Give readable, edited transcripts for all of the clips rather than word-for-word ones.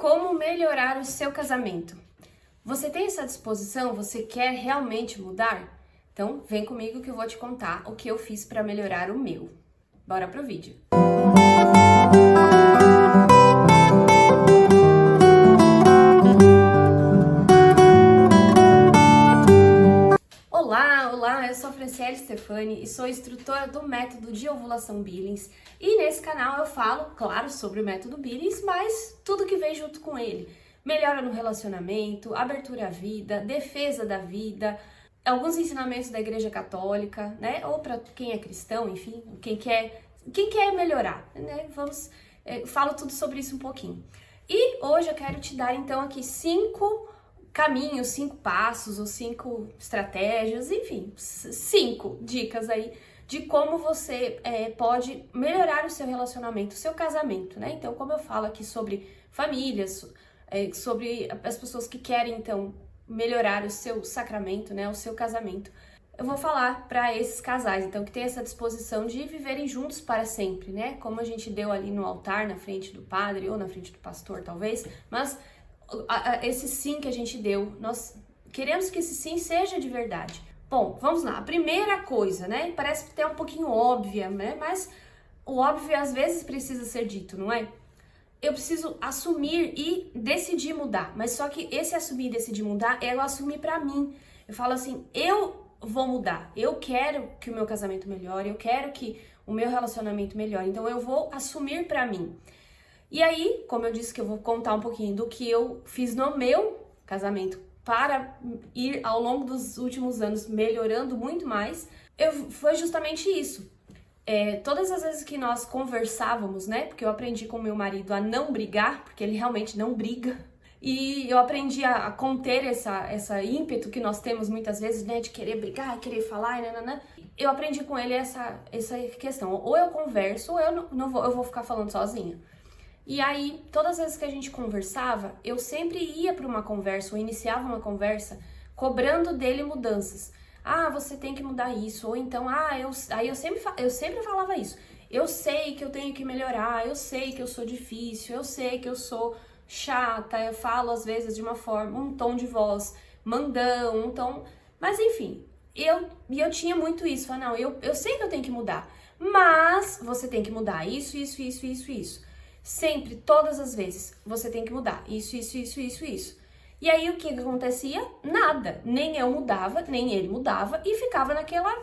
Como melhorar o seu casamento? Você tem essa disposição? Você quer realmente mudar? Então, vem comigo que eu vou te contar o que eu fiz para melhorar o meu. Bora pro vídeo. Olá, eu sou a Franciele Stefani e sou instrutora do método de ovulação Billings. E nesse canal eu falo, claro, sobre o método Billings, mas tudo que vem junto com ele. Melhora no relacionamento, abertura à vida, defesa da vida, alguns ensinamentos da Igreja Católica, né? Ou para quem é cristão, enfim, quem quer melhorar, né? Falo tudo sobre isso um pouquinho. E hoje eu quero te dar então aqui 5 caminhos, 5 passos ou 5 estratégias, enfim, 5 dicas aí de como você pode melhorar o seu relacionamento, o seu casamento, né? Então, como eu falo aqui sobre famílias, sobre as pessoas que querem, então, melhorar o seu sacramento, né? O seu casamento, eu vou falar para esses casais, então, que tem essa disposição de viverem juntos para sempre, né? Como a gente deu ali no altar, na frente do padre ou na frente do pastor, talvez, mas esse sim que a gente deu, nós queremos que esse sim seja de verdade. Bom, vamos lá. A primeira coisa, né? Parece até um pouquinho óbvia, né? Mas o óbvio às vezes precisa ser dito, não é? Eu preciso assumir e decidir mudar. Mas só que esse assumir e decidir mudar é eu assumir pra mim. Eu falo assim, eu vou mudar. Eu quero que o meu casamento melhore, eu quero que o meu relacionamento melhore. Então eu vou assumir pra mim. E aí, como eu disse que eu vou contar um pouquinho do que eu fiz no meu casamento para ir ao longo dos últimos anos melhorando muito mais, foi justamente isso. Todas as vezes que nós conversávamos, né, porque eu aprendi com meu marido a não brigar, porque ele realmente não briga, e eu aprendi a conter essa ímpeto que nós temos muitas vezes, né, de querer brigar, querer falar, nananã. Eu aprendi com ele essa questão, ou eu converso, ou eu vou ficar falando sozinha. E aí, todas as vezes que a gente conversava, eu sempre ia para uma conversa, ou iniciava uma conversa, cobrando dele mudanças. Ah, você tem que mudar isso, ou então, eu sempre falava isso. Eu sei que eu tenho que melhorar, eu sei que eu sou difícil, eu sei que eu sou chata, eu falo às vezes de uma forma, um tom de voz mandão, um tom... Mas enfim, eu tinha muito isso, falava, não, eu sei que eu tenho que mudar, mas você tem que mudar isso. Sempre, todas as vezes, você tem que mudar isso. E aí, o que acontecia? Nada. Nem eu mudava, nem ele mudava, e ficava naquela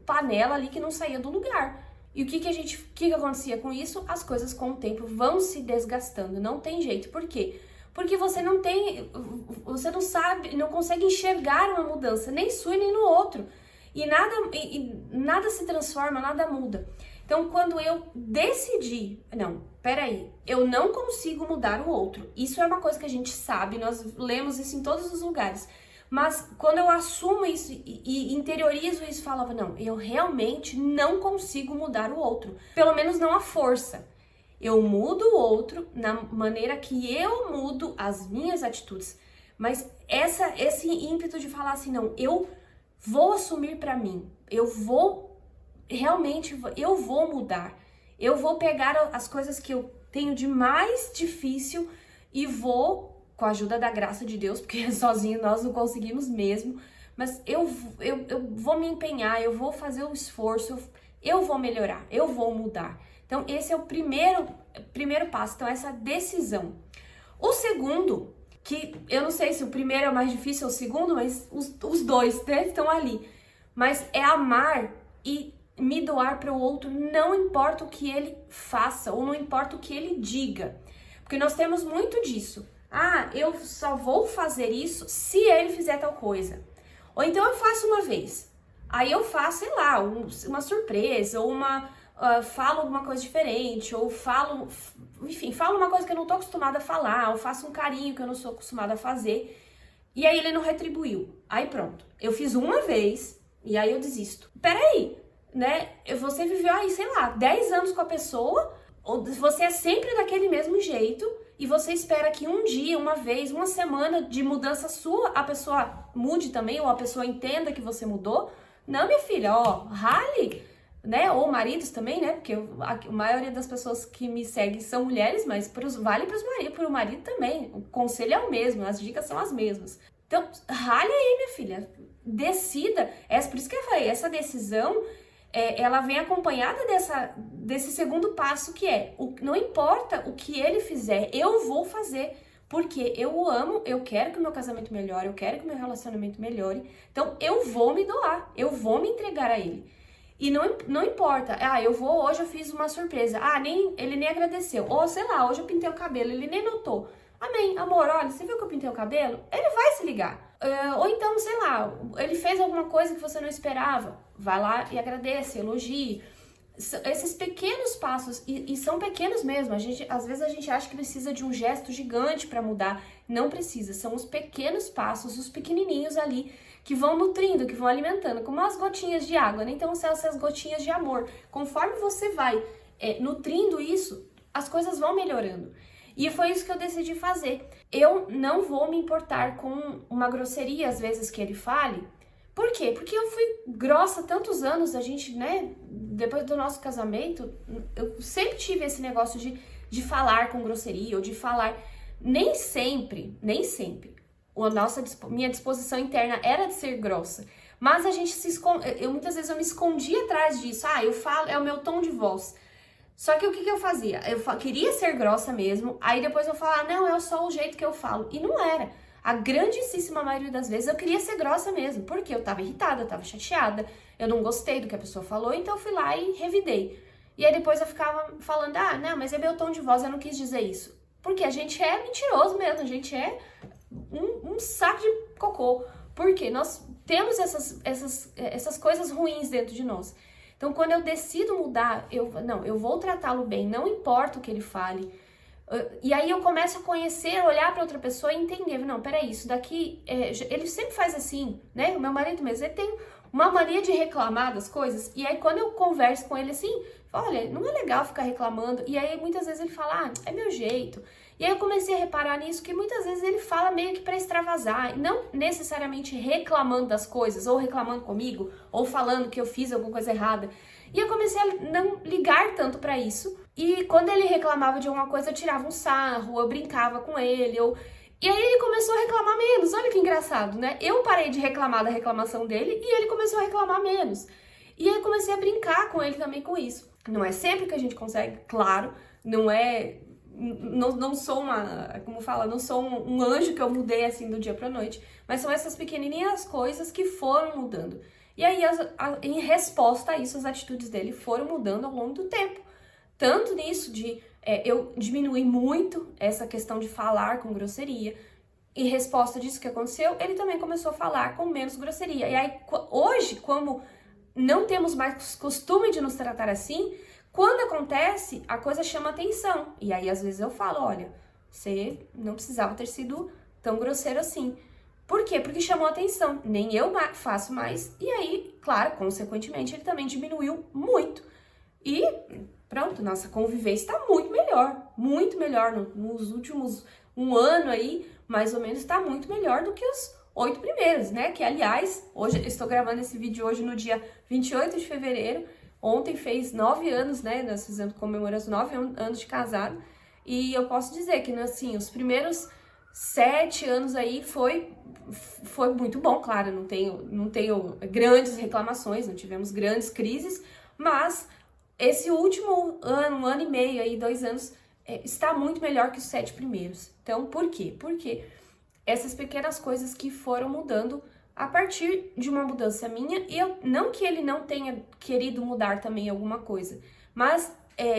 panela ali que não saía do lugar. E o que acontecia com isso? As coisas com o tempo vão se desgastando, não tem jeito. Por quê? Porque você não sabe, não consegue enxergar uma mudança, nem sua nem no outro. E nada se transforma, nada muda. Então, quando eu decidi, eu não consigo mudar o outro. Isso é uma coisa que a gente sabe, nós lemos isso em todos os lugares. Mas quando eu assumo isso e interiorizo isso, falava, não, eu realmente não consigo mudar o outro. Pelo menos não à força. Eu mudo o outro na maneira que eu mudo as minhas atitudes. Mas esse ímpeto de falar assim, não, eu vou assumir pra mim, eu vou mudar, eu vou pegar as coisas que eu tenho de mais difícil e vou, com a ajuda da graça de Deus, porque sozinho nós não conseguimos mesmo, mas eu vou me empenhar, eu vou fazer o esforço, eu vou melhorar, eu vou mudar. Então esse é o primeiro passo, então essa decisão. O segundo, que eu não sei se o primeiro é o mais difícil ou o segundo, mas os dois, né, estão ali, mas é amar e me doar para o outro, não importa o que ele faça ou não importa o que ele diga, porque nós temos muito disso. Ah, eu só vou fazer isso se ele fizer tal coisa, ou então eu faço uma vez, aí eu faço, sei lá, uma surpresa, ou falo alguma coisa diferente, ou falo uma coisa que eu não tô acostumada a falar, ou faço um carinho que eu não sou acostumada a fazer, e aí ele não retribuiu, aí pronto, eu fiz uma vez e aí eu desisto. Peraí, né? Você viveu aí, sei lá, 10 anos com a pessoa, ou você é sempre daquele mesmo jeito, e você espera que um dia, uma vez, uma semana de mudança sua, a pessoa mude também, ou a pessoa entenda que você mudou. Não, minha filha, rale, né? Ou maridos também, né? Porque a maioria das pessoas que me seguem são mulheres, mas vale para o marido também. O conselho é o mesmo, as dicas são as mesmas. Então, rale aí, minha filha. Decida. Por isso que eu falei, essa decisão, ela vem acompanhada desse segundo passo, que não importa o que ele fizer, eu vou fazer. Porque eu o amo, eu quero que o meu casamento melhore, eu quero que o meu relacionamento melhore. Então, eu vou me doar, eu vou me entregar a ele. E não importa, hoje eu fiz uma surpresa. Ele nem agradeceu. Ou, sei lá, hoje eu pintei o cabelo, ele nem notou. Amém, amor, olha, você viu que eu pintei o cabelo? Ele vai se ligar. Ou então, sei lá, ele fez alguma coisa que você não esperava. Vai lá e agradece, elogie. Esses pequenos passos, e são pequenos mesmo, às vezes a gente acha que precisa de um gesto gigante para mudar. Não precisa, são os pequenos passos, os pequenininhos ali, que vão nutrindo, que vão alimentando, como as gotinhas de água, né? Então são essas gotinhas de amor. Conforme você vai nutrindo isso, as coisas vão melhorando. E foi isso que eu decidi fazer. Eu não vou me importar com uma grosseria, às vezes, que ele fale. Por quê? Porque eu fui grossa tantos anos, a gente, né, depois do nosso casamento, eu sempre tive esse negócio de falar com grosseria, ou de falar, nem sempre, minha disposição interna era de ser grossa, mas a gente muitas vezes eu me escondia atrás disso, eu falo, é o meu tom de voz. Só que o que eu fazia? Eu queria ser grossa mesmo, aí depois eu falava, não, é só o jeito que eu falo, e não era. A grandíssima maioria das vezes eu queria ser grossa mesmo, porque eu tava irritada, eu tava chateada, eu não gostei do que a pessoa falou, então eu fui lá e revidei. E aí depois eu ficava falando, não, mas é meu tom de voz, eu não quis dizer isso. Porque a gente é mentiroso mesmo, a gente é um saco de cocô. Porque nós temos essas coisas ruins dentro de nós. Então quando eu decido mudar, eu vou tratá-lo bem, não importa o que ele fale. E aí eu começo a conhecer, olhar para outra pessoa e entender, não, peraí, isso daqui, ele sempre faz assim, né? O meu marido mesmo, ele tem uma mania de reclamar das coisas, e aí quando eu converso com ele assim, olha, não é legal ficar reclamando, e aí muitas vezes ele fala, é meu jeito. E aí eu comecei a reparar nisso, que muitas vezes ele fala meio que para extravasar, não necessariamente reclamando das coisas, ou reclamando comigo, ou falando que eu fiz alguma coisa errada. E eu comecei a não ligar tanto para isso. E quando ele reclamava de alguma coisa, eu tirava um sarro, eu brincava com ele, E aí ele começou a reclamar menos. Olha que engraçado, né? Eu parei de reclamar da reclamação dele e ele começou a reclamar menos. E aí eu comecei a brincar com ele também com isso. Não é sempre que a gente consegue, claro, não sou não sou um anjo que eu mudei assim do dia pra noite, mas são essas pequenininhas coisas que foram mudando. E aí, em resposta a isso, as atitudes dele foram mudando ao longo do tempo. Tanto nisso eu diminuí muito essa questão de falar com grosseria. Em resposta disso que aconteceu, ele também começou a falar com menos grosseria. E aí, hoje, como não temos mais costume de nos tratar assim, quando acontece, a coisa chama atenção. E aí, às vezes, eu falo, olha, você não precisava ter sido tão grosseiro assim. Por quê? Porque chamou atenção. Nem eu faço mais. E aí, claro, consequentemente, ele também diminuiu muito. E pronto, nossa convivência está muito melhor. Nos últimos um ano aí, mais ou menos, está muito melhor do que os 8 primeiros, né? Que, aliás, hoje eu estou gravando esse vídeo hoje no dia 28 de fevereiro. Ontem fez 9 anos, né? Nós comemoramos 9 anos de casado. E eu posso dizer que, assim, os primeiros 7 anos aí foi muito bom, claro, não tenho grandes reclamações, não tivemos grandes crises, mas esse último ano, 1 ano e meio aí, 2 anos, está muito melhor que os 7 primeiros. Então, por quê? Porque essas pequenas coisas que foram mudando a partir de uma mudança minha, e não que ele não tenha querido mudar também alguma coisa, mas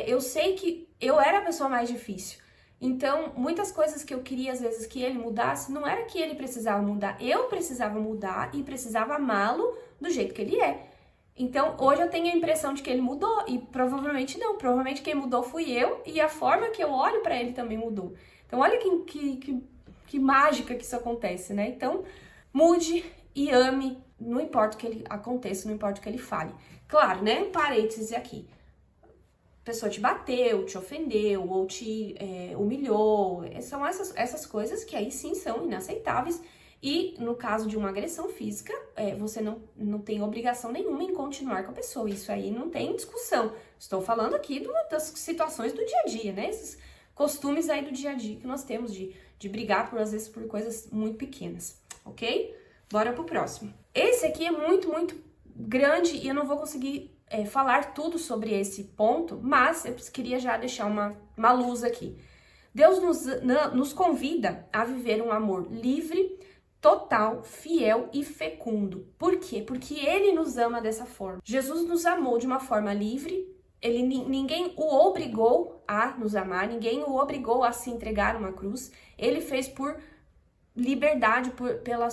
eu sei que eu era a pessoa mais difícil. Então, muitas coisas que eu queria, às vezes, que ele mudasse, não era que ele precisava mudar, eu precisava mudar e precisava amá-lo do jeito que ele é. Então, hoje eu tenho a impressão de que ele mudou, e provavelmente não, provavelmente quem mudou fui eu, e a forma que eu olho pra ele também mudou. Então, olha que mágica que isso acontece, né? Então, mude e ame, não importa o que ele aconteça, não importa o que ele fale. Claro, né? Um parêntese aqui. A pessoa te bateu, te ofendeu ou te humilhou, são essas coisas que aí sim são inaceitáveis E no caso de uma agressão física, você não tem obrigação nenhuma em continuar com a pessoa. Isso aí não tem discussão. Estou falando aqui das situações do dia a dia, né? Esses costumes aí do dia a dia que nós temos de brigar, às vezes, por coisas muito pequenas, ok? Bora pro próximo. Esse aqui é muito, muito grande e eu não vou conseguir falar tudo sobre esse ponto, mas eu queria já deixar uma luz aqui. Deus nos convida a viver um amor livre, total, fiel e fecundo. Por quê? Porque Ele nos ama dessa forma. Jesus nos amou de uma forma livre, ninguém o obrigou a nos amar, ninguém o obrigou a se entregar numa cruz. Ele fez por liberdade, pela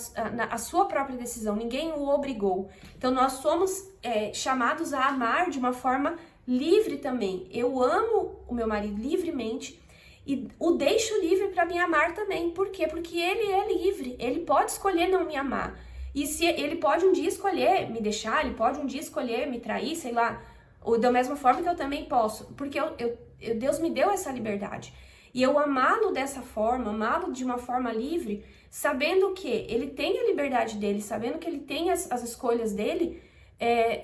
a sua própria decisão, ninguém o obrigou. Então nós somos chamados a amar de uma forma livre também. Eu amo o meu marido livremente e o deixo livre para me amar também. Por quê? Porque ele é livre, ele pode escolher não me amar. E se ele pode um dia escolher me deixar, ele pode um dia escolher me trair, sei lá, ou da mesma forma que eu também posso, porque Deus me deu essa liberdade. E eu amá-lo dessa forma, amá-lo de uma forma livre, sabendo que ele tem a liberdade dele, sabendo que ele tem as escolhas dele,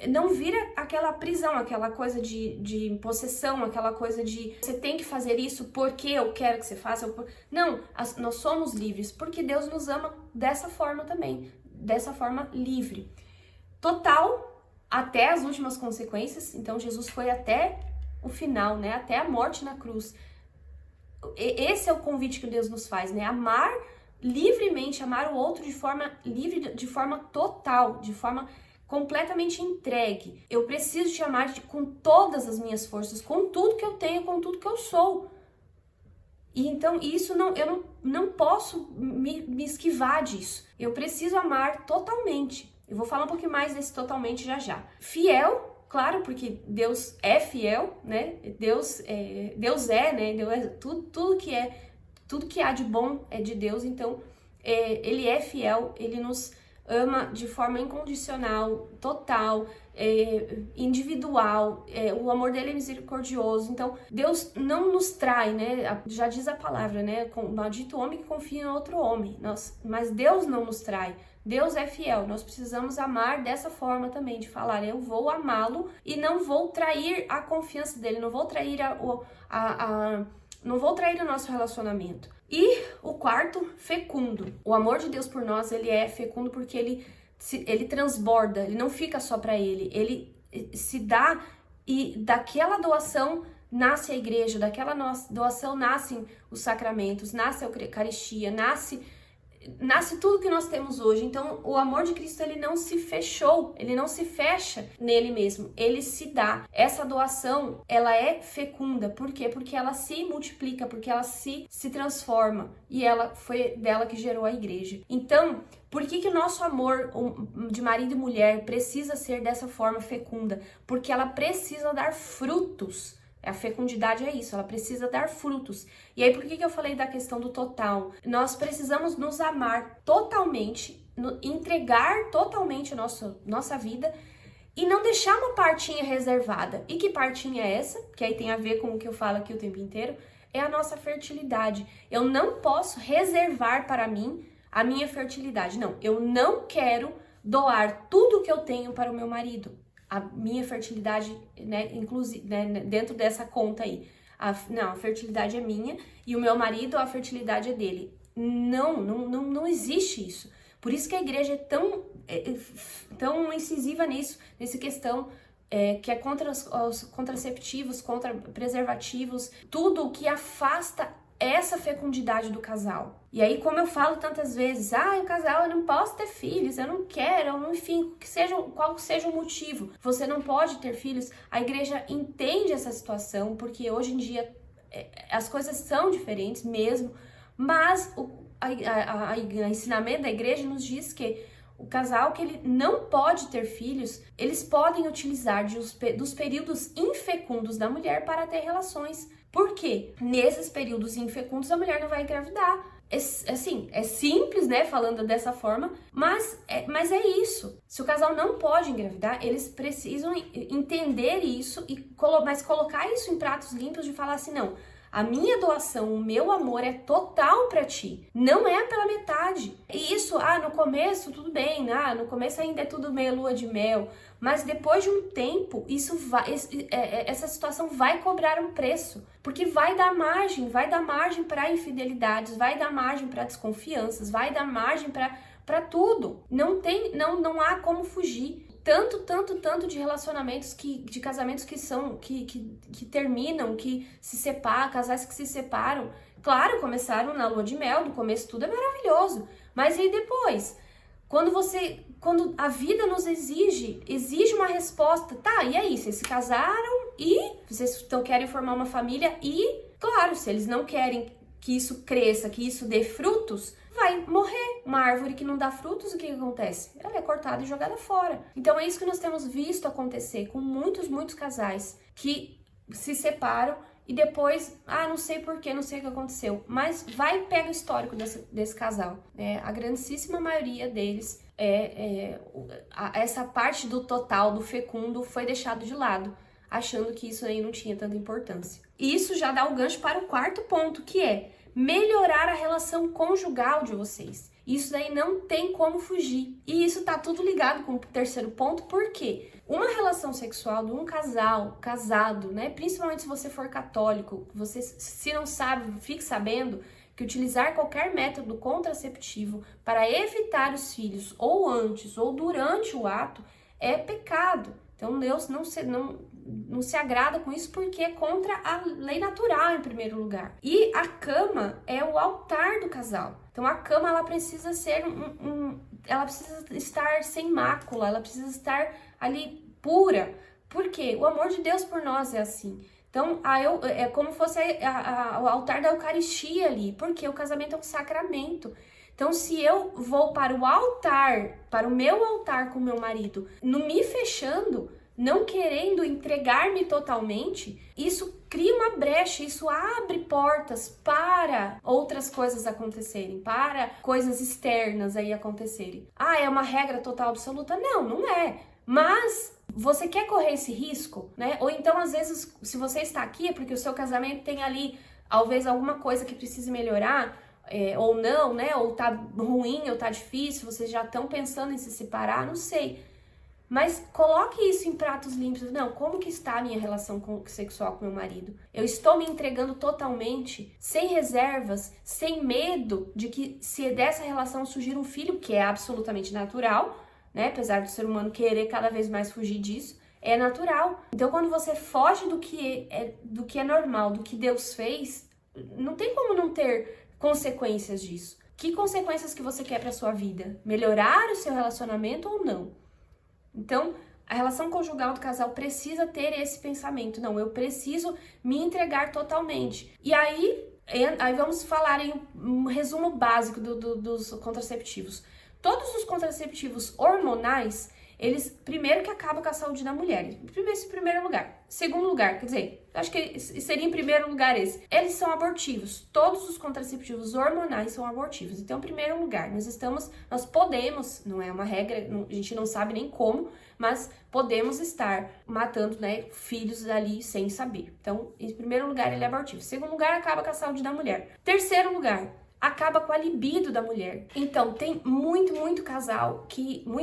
não vira aquela prisão, aquela coisa de possessão, aquela coisa de você tem que fazer isso porque eu quero que você faça. Não, nós somos livres, porque Deus nos ama dessa forma também, dessa forma livre. Total, até as últimas consequências. Então Jesus foi até o final, né? Até a morte na cruz. Esse é o convite que Deus nos faz, né? Amar livremente, amar o outro de forma livre, de forma total, de forma completamente entregue. Eu preciso te amar com todas as minhas forças, com tudo que eu tenho, com tudo que eu sou. E então isso eu não posso me esquivar disso. Eu preciso amar totalmente. Eu vou falar um pouquinho mais desse totalmente já já. Fiel. Claro, porque Deus é fiel, né? Deus é, né? Deus é tudo que há de bom é de Deus. Então, Ele é fiel, Ele nos ama de forma incondicional, total, individual. O amor dele é misericordioso. Então, Deus não nos trai, né? Já diz a palavra, né? Maldito homem que confia em outro homem. Mas Deus não nos trai. Deus é fiel, nós precisamos amar dessa forma também, de falar, eu vou amá-lo e não vou trair a confiança dele, não vou trair não vou trair o nosso relacionamento. E o quarto, fecundo. O amor de Deus por nós, ele é fecundo porque ele transborda, ele não fica só para ele se dá e daquela doação nasce a igreja, daquela doação nascem os sacramentos, nasce a Eucaristia, nasce tudo que nós temos hoje. Então, o amor de Cristo, ele não se fechou, ele não se fecha nele mesmo, ele se dá. Essa doação, ela é fecunda. Por quê? Porque ela se multiplica, porque ela se transforma. E ela foi dela que gerou a igreja. Então, por que o nosso amor de marido e mulher precisa ser dessa forma fecunda? Porque ela precisa dar frutos. A fecundidade é isso, ela precisa dar frutos. E aí, por que eu falei da questão do total? Nós precisamos nos amar totalmente, entregar totalmente a nossa vida e não deixar uma partinha reservada. E que partinha é essa? Que aí tem a ver com o que eu falo aqui o tempo inteiro. É a nossa fertilidade. Eu não posso reservar para mim a minha fertilidade. Não, eu não quero doar tudo que eu tenho para o meu marido. A minha fertilidade, né, inclusive, né, dentro dessa conta aí. A fertilidade é minha e o meu marido, a fertilidade é dele. Não existe isso. Por isso que a igreja é tão incisiva nessa questão, que é contra os contraceptivos, contra preservativos, tudo que afasta essa fecundidade do casal. E aí, como eu falo tantas vezes, o casal, eu não posso ter filhos, eu não quero, enfim, qual seja o motivo, você não pode ter filhos. A igreja entende essa situação, porque hoje em dia as coisas são diferentes mesmo, mas o ensinamento da igreja nos diz que o casal que ele não pode ter filhos, eles podem utilizar dos períodos infecundos da mulher para ter relações. Por quê? Nesses períodos infecundos a mulher não vai engravidar. Assim, é simples, né, falando dessa forma, mas é isso. Se o casal não pode engravidar, eles precisam entender isso, mas colocar isso em pratos limpos de falar assim, não, A minha doação, o meu amor é total pra ti. Não é pela metade. E isso, no começo tudo bem, no começo ainda é tudo meio lua de mel. Mas depois de um tempo, essa situação vai cobrar um preço. Porque vai dar margem para infidelidades, vai dar margem para desconfianças, vai dar margem para tudo. Não há como fugir. Tanto de relacionamentos, de casamentos que terminam, que se separam, casais que se separam. Claro, começaram na lua de mel, no começo tudo é maravilhoso. Mas e depois? Quando a vida nos exige uma resposta. Tá, e aí? Vocês se casaram e vocês querem formar uma família e, claro, se eles não querem que isso cresça, que isso dê frutos, vai morrer. Uma árvore que não dá frutos, o que acontece? Ela é cortada e jogada fora. Então é isso que nós temos visto acontecer com muitos casais que se separam e depois, não sei porquê, não sei o que aconteceu, mas pega o histórico desse casal. A grandíssima maioria deles, essa parte do total, do fecundo, foi deixado de lado, achando que isso aí não tinha tanta importância. E isso já dá o gancho para o quarto ponto, que é melhorar a relação conjugal de vocês. Isso daí não tem como fugir. E isso tá tudo ligado com o terceiro ponto, porque uma relação sexual de um casal casado, né, principalmente se você for católico, você, se não sabe, fique sabendo que utilizar qualquer método contraceptivo para evitar os filhos ou antes ou durante o ato é pecado. Então Deus não se agrada com isso porque é contra a lei natural em primeiro lugar. E a cama é o altar do casal. Então a cama ela precisa ser ela precisa estar sem mácula, ela precisa estar ali pura. Por quê? O amor de Deus por nós é assim. Então é como se fosse o altar da Eucaristia ali, porque o casamento é um sacramento. Então, se eu vou para o altar, para o meu altar com o meu marido, não me fechando, não querendo entregar-me totalmente, isso cria uma brecha, isso abre portas para outras coisas acontecerem, para coisas externas aí acontecerem. É uma regra total absoluta? Não é. Mas você quer correr esse risco, né? Ou então, às vezes, se você está aqui é porque o seu casamento tem ali, talvez, alguma coisa que precise melhorar, ou não, né? Ou tá ruim, ou tá difícil, vocês já estão pensando em se separar, não sei. Mas coloque isso em pratos limpos. Não, como que está a minha relação sexual com meu marido? Eu estou me entregando totalmente, sem reservas, sem medo de que se dessa relação surgir um filho, que é absolutamente natural, né? Apesar do ser humano querer cada vez mais fugir disso, é natural. Então, quando você foge do que é normal, do que Deus fez, não tem como não ter consequências disso. Que consequências que você quer para sua vida? Melhorar o seu relacionamento ou não? Então, a relação conjugal do casal precisa ter esse pensamento. Não, eu preciso me entregar totalmente. E aí vamos falar em um resumo básico dos contraceptivos. Todos os contraceptivos hormonais, eles, primeiro que acabam com a saúde da mulher. Em primeiro lugar. Segundo lugar, quer dizer, acho que seria em primeiro lugar esse. Eles são abortivos. Todos os contraceptivos hormonais são abortivos. Então, em primeiro lugar, nós podemos, não é uma regra, a gente não sabe nem como, mas podemos estar matando, né, filhos ali sem saber. Então, em primeiro lugar, ele é abortivo. Em segundo lugar, acaba com a saúde da mulher. Terceiro lugar, acaba com a libido da mulher. Então, tem muita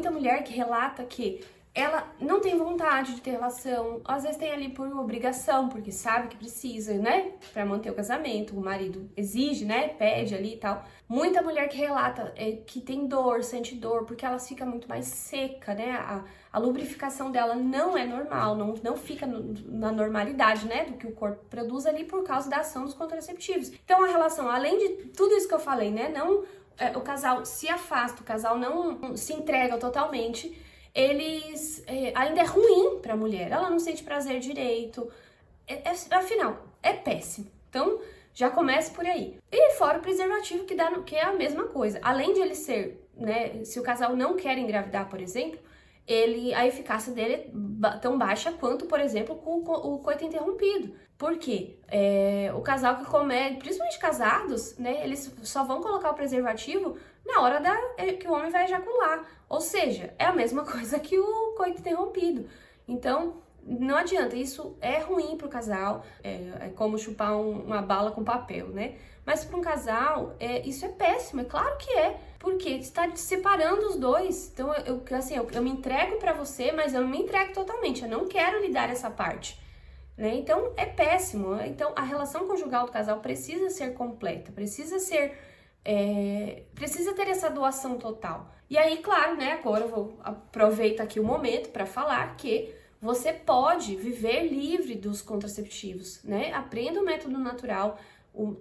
mulher que relata que ela não tem vontade de ter relação, às vezes tem ali por obrigação, porque sabe que precisa, né, pra manter o casamento, o marido exige, né, pede ali e tal. Muita mulher que relata que tem dor, sente dor, porque ela fica muito mais seca, né, a lubrificação dela não é normal, não fica na normalidade, né, do que o corpo produz ali por causa da ação dos contraceptivos. Então a relação, além de tudo isso que eu falei, né, o casal se afasta, o casal não se entrega totalmente, ainda é ruim para a mulher, ela não sente prazer direito, afinal, é péssimo. Então, já começa por aí. E fora o preservativo, que é a mesma coisa. Além de ele ser, né, se o casal não quer engravidar, por exemplo, a eficácia dele é tão baixa quanto, por exemplo, com o coito interrompido. Por quê? O casal que comete, principalmente casados, né, eles só vão colocar o preservativo na hora que o homem vai ejacular. Ou seja, é a mesma coisa que o coito interrompido. Então, Não adianta, isso é ruim pro casal, é como chupar uma bala com papel, né? Mas para um casal, isso é péssimo, é claro que é, porque está separando os dois. Então, eu me entrego para você, mas eu não me entrego totalmente, eu não quero lhe dar essa parte, né? Então, é péssimo. Então, a relação conjugal do casal precisa ser completa, precisa ter essa doação total. E aí, claro, né, agora eu vou aproveitar aqui o momento para falar que você pode viver livre dos contraceptivos, né? Aprenda o método natural.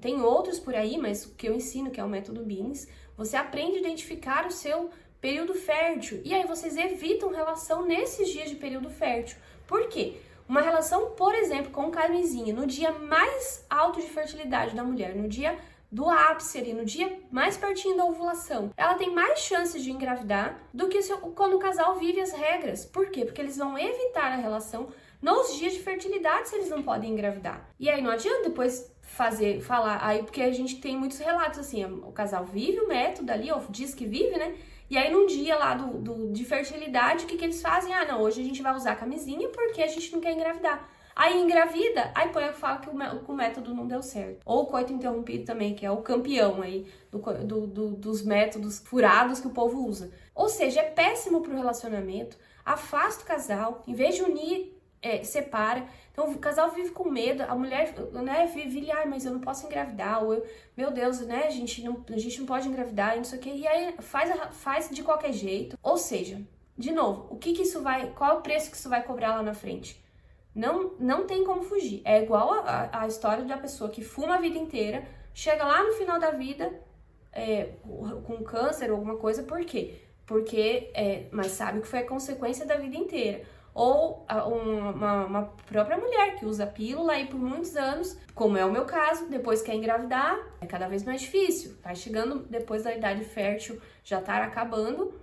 Tem outros por aí, mas o que eu ensino, que é o método Billings, você aprende a identificar o seu período fértil. E aí vocês evitam relação nesses dias de período fértil. Por quê? Uma relação, por exemplo, com camisinha, no dia mais alto de fertilidade da mulher, no dia do ápice ali, no dia mais pertinho da ovulação, ela tem mais chances de engravidar do que quando o casal vive as regras. Por quê? Porque eles vão evitar a relação nos dias de fertilidade se eles não podem engravidar. E aí não adianta depois falar, aí porque a gente tem muitos relatos assim, o casal vive o método ali, ou diz que vive, né? E aí num dia lá de fertilidade, o que eles fazem? Ah, não, hoje a gente vai usar a camisinha porque a gente não quer engravidar. Aí engravida, aí fala que o método não deu certo. Ou o coito interrompido também, que é o campeão aí dos métodos furados que o povo usa. Ou seja, é péssimo pro relacionamento, afasta o casal, em vez de unir, separa. Então o casal vive com medo, a mulher, né, vive, mas eu não posso engravidar, ou meu Deus, né, a gente não pode engravidar, não sei o quê. E aí faz de qualquer jeito. Ou seja, de novo, qual é o preço que isso vai cobrar lá na frente? Não tem como fugir. É igual a história da pessoa que fuma a vida inteira, chega lá no final da vida com câncer ou alguma coisa, por quê? Mas sabe que foi a consequência da vida inteira. Ou uma própria mulher que usa pílula aí por muitos anos, como é o meu caso, depois quer engravidar, é cada vez mais difícil. Tá chegando depois da idade fértil, já tá acabando,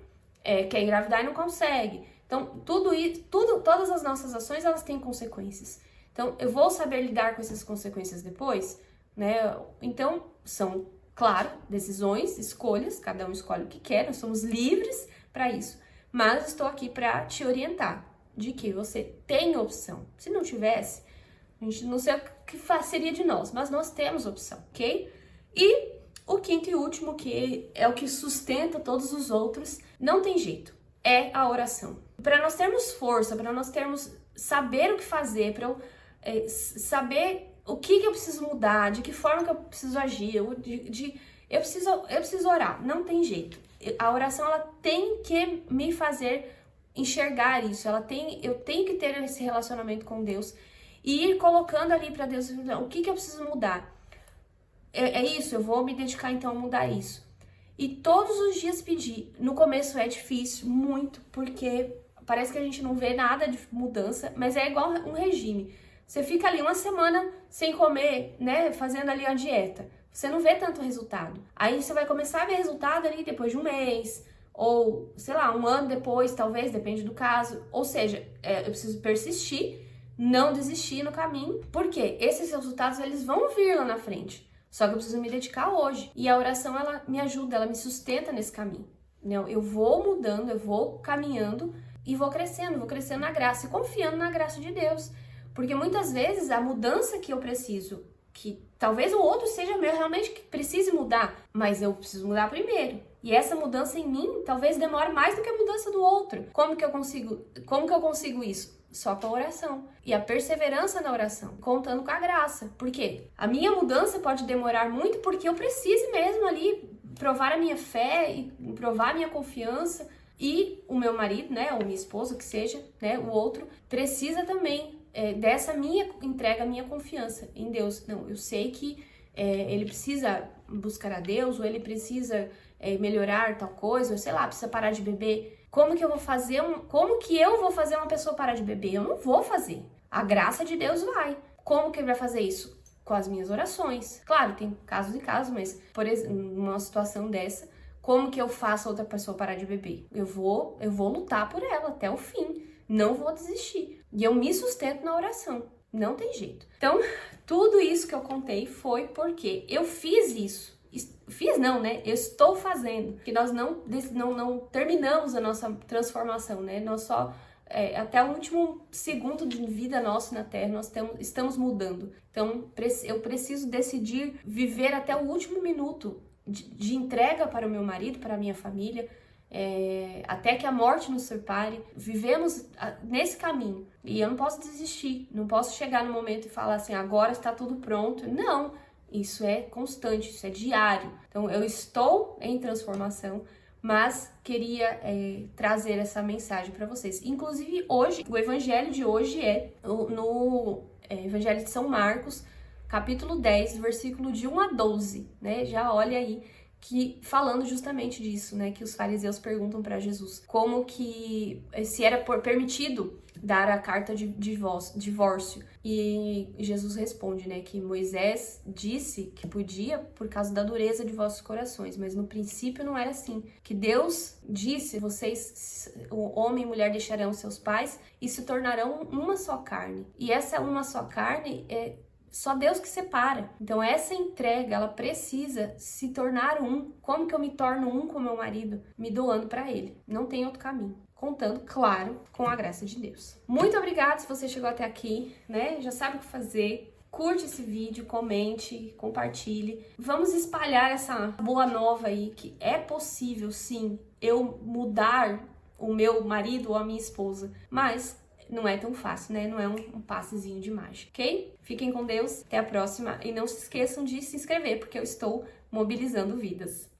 quer engravidar e não consegue. Então, todas as nossas ações, elas têm consequências. Então, eu vou saber lidar com essas consequências depois, né? Então, são, claro, decisões, escolhas, cada um escolhe o que quer, nós somos livres para isso. Mas estou aqui para te orientar de que você tem opção. Se não tivesse, a gente não sei o que seria de nós, mas nós temos opção, ok? E o quinto e último, que é o que sustenta todos os outros, não tem jeito, é a oração. Para nós termos força, para nós saber o que fazer, para eu saber o que eu preciso mudar, de que forma que eu preciso agir, eu preciso orar, não tem jeito. A oração, ela tem que me fazer enxergar isso, eu tenho que ter esse relacionamento com Deus e ir colocando ali para Deus o que eu preciso mudar. É isso, eu vou me dedicar então a mudar isso. E todos os dias pedir. No começo é difícil, muito, porque parece que a gente não vê nada de mudança, mas é igual um regime. Você fica ali uma semana sem comer, né, fazendo ali a dieta. Você não vê tanto resultado. Aí você vai começar a ver resultado ali depois de um mês, ou, sei lá, um ano depois, talvez, depende do caso. Ou seja, eu preciso persistir, não desistir no caminho, porque esses resultados, eles vão vir lá na frente. Só que eu preciso me dedicar hoje. E a oração, ela me ajuda, ela me sustenta nesse caminho. Eu vou mudando, eu vou caminhando e vou crescendo na graça e confiando na graça de Deus. Porque muitas vezes a mudança que eu preciso, que talvez o outro seja meu realmente que precise mudar, mas eu preciso mudar primeiro. E essa mudança em mim talvez demore mais do que a mudança do outro. Como que eu consigo isso? Só com a oração. E a perseverança na oração, contando com a graça. Por quê? A minha mudança pode demorar muito porque eu preciso mesmo ali provar a minha fé e provar a minha confiança. E o meu marido, né, ou minha esposa, que seja, né, o outro, precisa também dessa minha entrega, minha confiança em Deus. Não, eu sei que ele precisa buscar a Deus, ou ele precisa melhorar tal coisa, ou sei lá, precisa parar de beber. Como que eu vou fazer uma pessoa parar de beber? Eu não vou fazer. A graça de Deus vai. Como que ele vai fazer isso? Com as minhas orações. Claro, tem casos e casos, mas, por exemplo, numa situação dessa, como que eu faço outra pessoa parar de beber? Eu vou lutar por ela até o fim. Não vou desistir. E eu me sustento na oração. Não tem jeito. Então, tudo isso que eu contei foi porque eu fiz isso. Fiz não, né? Eu estou fazendo. Que nós não terminamos a nossa transformação, né? Nós só até o último segundo de vida nosso na Terra, nós estamos mudando. Então, eu preciso decidir viver até o último minuto de entrega para o meu marido, para a minha família, até que a morte nos separe. Vivemos nesse caminho e eu não posso desistir, não posso chegar no momento e falar assim, agora está tudo pronto. Não, isso é constante, isso é diário. Então, eu estou em transformação, mas queria trazer essa mensagem para vocês. Inclusive, hoje, o evangelho de hoje é no Evangelho de São Marcos, capítulo 10, versículo de 1 a 12, né? Já olha aí, que falando justamente disso, né? Que os fariseus perguntam para Jesus como que se era permitido dar a carta de divórcio. E Jesus responde, né, que Moisés disse que podia por causa da dureza de vossos corações, mas no princípio não era assim. Que Deus disse, o homem e mulher deixarão seus pais e se tornarão uma só carne. E essa uma só carne só Deus que separa. Então essa entrega, ela precisa se tornar um. Como que eu me torno um com meu marido? Me doando para ele. Não tem outro caminho. Contando, claro, com a graça de Deus. Muito obrigada se você chegou até aqui, né? Já sabe o que fazer. Curte esse vídeo, comente, compartilhe. Vamos espalhar essa boa nova aí, que é possível, sim, eu mudar o meu marido ou a minha esposa. Mas não é tão fácil, né? Não é um passezinho de mágica, ok? Fiquem com Deus, até a próxima. E não se esqueçam de se inscrever, porque eu estou mobilizando vidas.